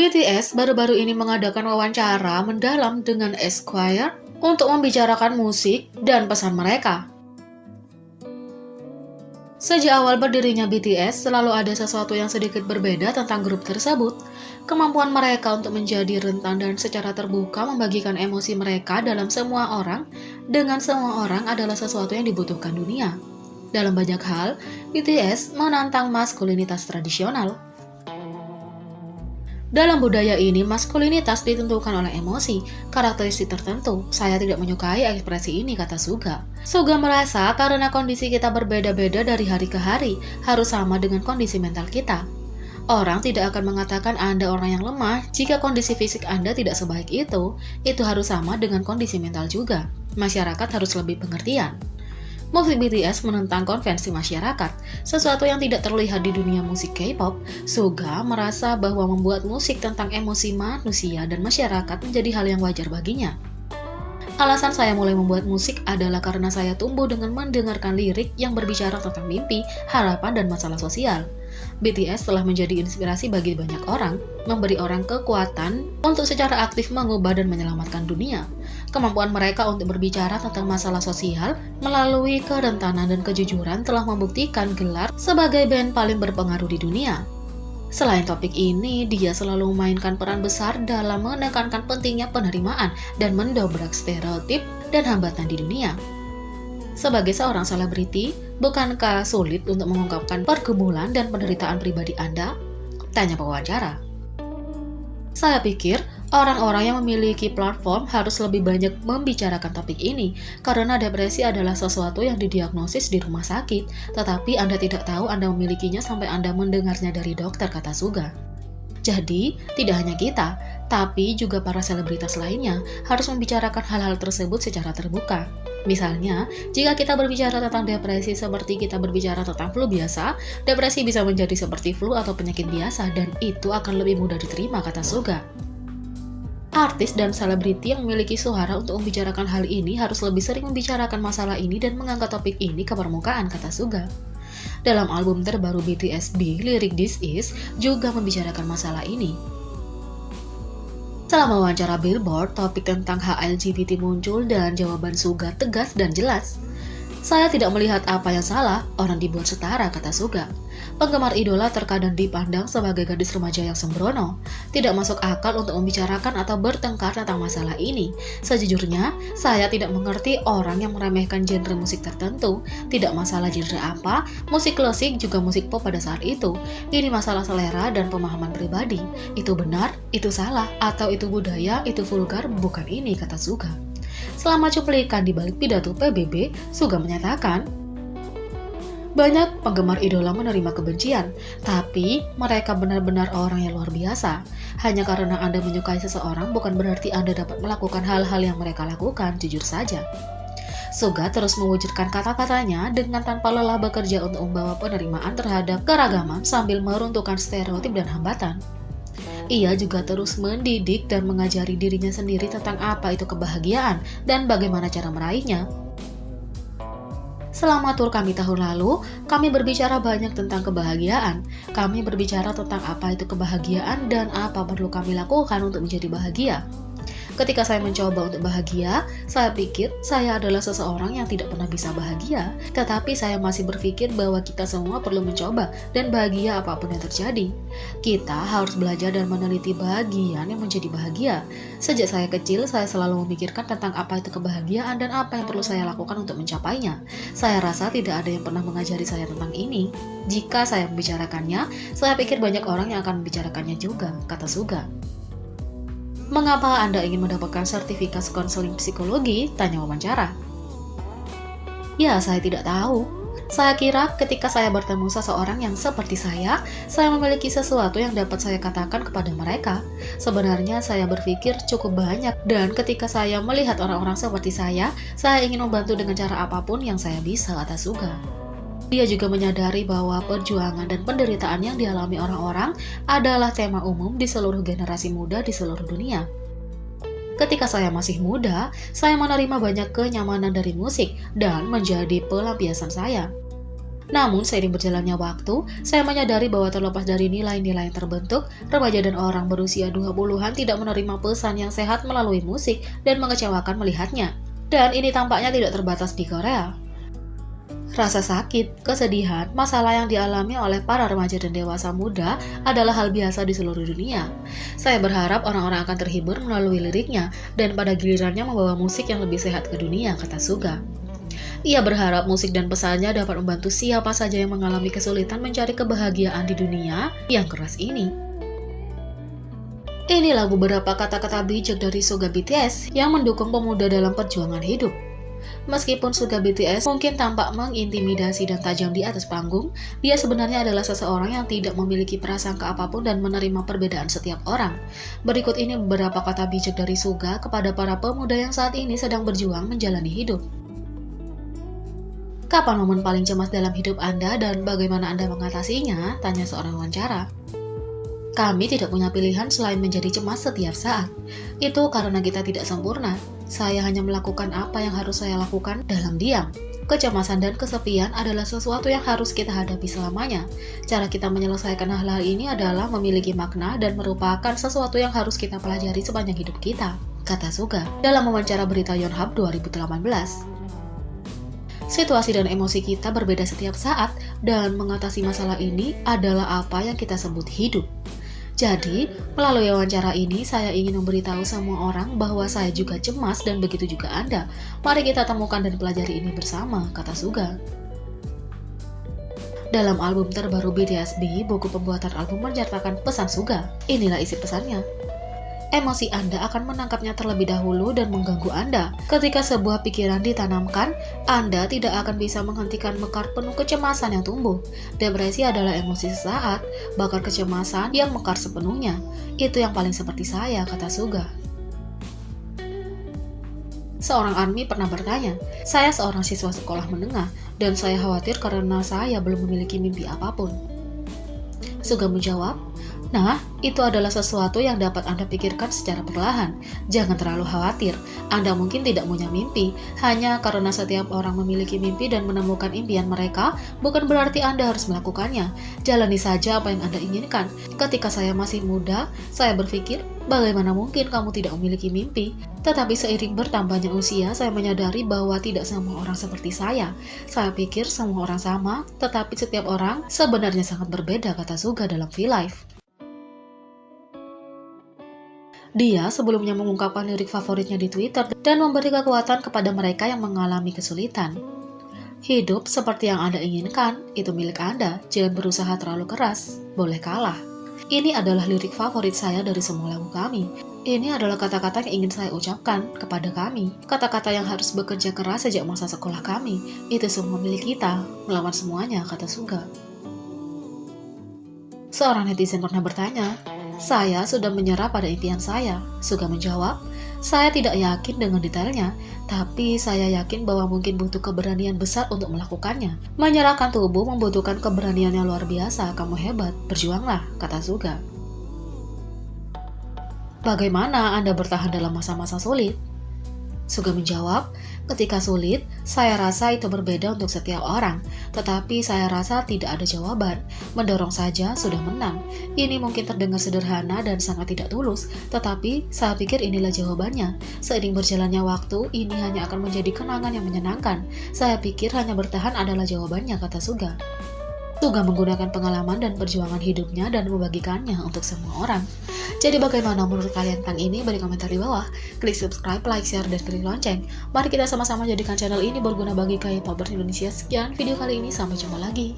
BTS baru-baru ini mengadakan wawancara mendalam dengan Esquire untuk membicarakan musik dan pesan mereka. Sejak awal berdirinya BTS, selalu ada sesuatu yang sedikit berbeda tentang grup tersebut. Kemampuan mereka untuk menjadi rentan dan secara terbuka membagikan emosi mereka dalam semua orang dengan semua orang adalah sesuatu yang dibutuhkan dunia. Dalam banyak hal, BTS menantang maskulinitas tradisional. Dalam budaya ini, maskulinitas ditentukan oleh emosi, karakteristik tertentu. Saya tidak menyukai ekspresi ini, kata Suga. Suga merasa karena kondisi kita berbeda-beda dari hari ke hari, harus sama dengan kondisi mental kita. Orang tidak akan mengatakan Anda orang yang lemah jika kondisi fisik Anda tidak sebaik itu harus sama dengan kondisi mental juga. Masyarakat harus lebih pengertian. Musik BTS menentang konvensi masyarakat, sesuatu yang tidak terlihat di dunia musik K-pop. Suga merasa bahwa membuat musik tentang emosi manusia dan masyarakat menjadi hal yang wajar baginya. Alasan saya mulai membuat musik adalah karena saya tumbuh dengan mendengarkan lirik yang berbicara tentang mimpi, harapan, dan masalah sosial. BTS telah menjadi inspirasi bagi banyak orang, memberi orang kekuatan untuk secara aktif mengubah dan menyelamatkan dunia. Kemampuan mereka untuk berbicara tentang masalah sosial melalui kerentanan dan kejujuran telah membuktikan gelar sebagai band paling berpengaruh di dunia. Selain topik ini, dia selalu memainkan peran besar dalam menekankan pentingnya penerimaan dan mendobrak stereotip dan hambatan di dunia. Sebagai seorang selebriti, bukankah sulit untuk mengungkapkan pergumulan dan penderitaan pribadi Anda? Tanya pewawancara. Saya pikir orang-orang yang memiliki platform harus lebih banyak membicarakan topik ini, karena depresi adalah sesuatu yang didiagnosis di rumah sakit, tetapi Anda tidak tahu Anda memilikinya sampai Anda mendengarnya dari dokter, kata Suga. Jadi, tidak hanya kita, tapi juga para selebritas lainnya harus membicarakan hal-hal tersebut secara terbuka. Misalnya, jika kita berbicara tentang depresi seperti kita berbicara tentang flu biasa, depresi bisa menjadi seperti flu atau penyakit biasa dan itu akan lebih mudah diterima, kata Suga. Artis dan selebriti yang memiliki suara untuk membicarakan hal ini harus lebih sering membicarakan masalah ini dan mengangkat topik ini ke permukaan, kata Suga. Dalam album terbaru BTS B, lirik This Is juga membicarakan masalah ini. Selama wawancara Billboard, topik tentang hak LGBT muncul dan jawaban Suga tegas dan jelas. Saya tidak melihat apa yang salah, orang dibuat setara, kata Suga. Penggemar idola terkadang dipandang sebagai gadis remaja yang sembrono. Tidak masuk akal untuk membicarakan atau bertengkar tentang masalah ini. Sejujurnya, saya tidak mengerti orang yang meremehkan genre musik tertentu. Tidak masalah genre apa, musik klasik juga musik pop pada saat itu. Ini masalah selera dan pemahaman pribadi. Itu benar, itu salah, atau itu budaya, itu vulgar, bukan ini, kata Suga. Selama cuplikan di balik pidato PBB, Suga menyatakan, banyak penggemar idola menerima kebencian, tapi mereka benar-benar orang yang luar biasa. Hanya karena Anda menyukai seseorang bukan berarti Anda dapat melakukan hal-hal yang mereka lakukan, jujur saja. Suga terus mewujudkan kata-katanya dengan tanpa lelah bekerja untuk membawa penerimaan terhadap keragaman sambil meruntuhkan stereotip dan hambatan. Ia juga terus mendidik dan mengajari dirinya sendiri tentang apa itu kebahagiaan dan bagaimana cara meraihnya. Selama tur kami tahun lalu, kami berbicara banyak tentang kebahagiaan. Kami berbicara tentang apa itu kebahagiaan dan apa perlu kami lakukan untuk menjadi bahagia. Ketika saya mencoba untuk bahagia, saya pikir saya adalah seseorang yang tidak pernah bisa bahagia. Tetapi saya masih berpikir bahwa kita semua perlu mencoba dan bahagia apapun yang terjadi. Kita harus belajar dan meneliti bagian yang menjadi bahagia. Sejak saya kecil, saya selalu memikirkan tentang apa itu kebahagiaan dan apa yang perlu saya lakukan untuk mencapainya. Saya rasa tidak ada yang pernah mengajari saya tentang ini. Jika saya membicarakannya, saya pikir banyak orang yang akan membicarakannya juga, kata Suga. Mengapa Anda ingin mendapatkan sertifikat konseling psikologi? Tanya wawancara. Ya, saya tidak tahu. Saya kira ketika saya bertemu seseorang yang seperti saya memiliki sesuatu yang dapat saya katakan kepada mereka. Sebenarnya saya berpikir cukup banyak dan ketika saya melihat orang-orang seperti saya ingin membantu dengan cara apapun yang saya bisa, kata Suga. Dia juga menyadari bahwa perjuangan dan penderitaan yang dialami orang-orang adalah tema umum di seluruh generasi muda di seluruh dunia. Ketika saya masih muda, saya menerima banyak kenyamanan dari musik dan menjadi pelampiasan saya. Namun seiring berjalannya waktu, saya menyadari bahwa terlepas dari nilai-nilai yang terbentuk, remaja dan orang berusia 20-an tidak menerima pesan yang sehat melalui musik dan mengecewakan melihatnya. Dan ini tampaknya tidak terbatas di Korea. Rasa sakit, kesedihan, masalah yang dialami oleh para remaja dan dewasa muda adalah hal biasa di seluruh dunia. Saya berharap orang-orang akan terhibur melalui liriknya dan pada gilirannya membawa musik yang lebih sehat ke dunia, kata Suga. Ia berharap musik dan pesannya dapat membantu siapa saja yang mengalami kesulitan mencari kebahagiaan di dunia yang keras ini. Inilah beberapa kata-kata bijak dari Suga BTS yang mendukung pemuda dalam perjuangan hidup. Meskipun Suga BTS mungkin tampak mengintimidasi dan tajam di atas panggung, dia sebenarnya adalah seseorang yang tidak memiliki prasangka apapun dan menerima perbedaan setiap orang. Berikut ini beberapa kata bijak dari Suga kepada para pemuda yang saat ini sedang berjuang menjalani hidup. Kapan momen paling cemas dalam hidup Anda dan bagaimana Anda mengatasinya? Tanya seorang wawancara. Kami tidak punya pilihan selain menjadi cemas setiap saat. Itu karena kita tidak sempurna. Saya hanya melakukan apa yang harus saya lakukan dalam diam. Kecemasan dan kesepian adalah sesuatu yang harus kita hadapi selamanya. Cara kita menyelesaikan hal-hal ini adalah memiliki makna dan merupakan sesuatu yang harus kita pelajari sepanjang hidup kita, kata Suga dalam wawancara berita Yonhap 2018. Situasi dan emosi kita berbeda setiap saat, dan mengatasi masalah ini adalah apa yang kita sebut hidup. Jadi, melalui wawancara ini, saya ingin memberitahu semua orang bahwa saya juga cemas dan begitu juga Anda. Mari kita temukan dan pelajari ini bersama, kata Suga. Dalam album terbaru BTSB, buku pembuatan album menyertakan pesan Suga. Inilah isi pesannya. Emosi Anda akan menangkapnya terlebih dahulu dan mengganggu Anda. Ketika sebuah pikiran ditanamkan, Anda tidak akan bisa menghentikan mekar penuh kecemasan yang tumbuh. Depresi adalah emosi sesaat, bahkan kecemasan yang mekar sepenuhnya. Itu yang paling seperti saya, kata Suga. Seorang ARMY pernah bertanya, saya seorang siswa sekolah menengah, dan saya khawatir karena saya belum memiliki mimpi apapun. Suga menjawab, nah, itu adalah sesuatu yang dapat Anda pikirkan secara perlahan. Jangan terlalu khawatir, Anda mungkin tidak punya mimpi. Hanya karena setiap orang memiliki mimpi dan menemukan impian mereka, bukan berarti Anda harus melakukannya. Jalani saja apa yang Anda inginkan. Ketika saya masih muda, saya berpikir, bagaimana mungkin kamu tidak memiliki mimpi? Tetapi seiring bertambahnya usia, saya menyadari bahwa tidak semua orang seperti saya. Saya pikir semua orang sama, tetapi setiap orang sebenarnya sangat berbeda, kata Suga dalam V-Live. Dia sebelumnya mengungkapkan lirik favoritnya di Twitter dan memberi kekuatan kepada mereka yang mengalami kesulitan. Hidup seperti yang Anda inginkan, itu milik Anda. Jangan berusaha terlalu keras, boleh kalah. Ini adalah lirik favorit saya dari semua lagu kami. Ini adalah kata-kata yang ingin saya ucapkan kepada kami. Kata-kata yang harus bekerja keras sejak masa sekolah kami. Itu semua milik kita, melawan semuanya, kata Suga. Seorang netizen pernah bertanya, saya sudah menyerah pada impian saya. Suga menjawab, saya tidak yakin dengan detailnya, tapi saya yakin bahwa mungkin butuh keberanian besar untuk melakukannya. Menyerahkan tubuh membutuhkan keberanian yang luar biasa. Kamu hebat, berjuanglah, kata Suga. Bagaimana Anda bertahan dalam masa-masa sulit? Suga menjawab, ketika sulit, saya rasa itu berbeda untuk setiap orang, tetapi saya rasa tidak ada jawaban. Mendorong saja sudah menang. Ini mungkin terdengar sederhana dan sangat tidak tulus, tetapi saya pikir inilah jawabannya. Seiring berjalannya waktu, ini hanya akan menjadi kenangan yang menyenangkan. Saya pikir hanya bertahan adalah jawabannya, kata Suga. Suga menggunakan pengalaman dan perjuangan hidupnya dan membagikannya untuk semua orang. Jadi bagaimana menurut kalian tentang ini? Beri komentar di bawah. Klik subscribe, like, share, dan klik lonceng. Mari kita sama-sama jadikan channel ini berguna bagi K-popers Indonesia. Sekian video kali ini, sampai jumpa lagi.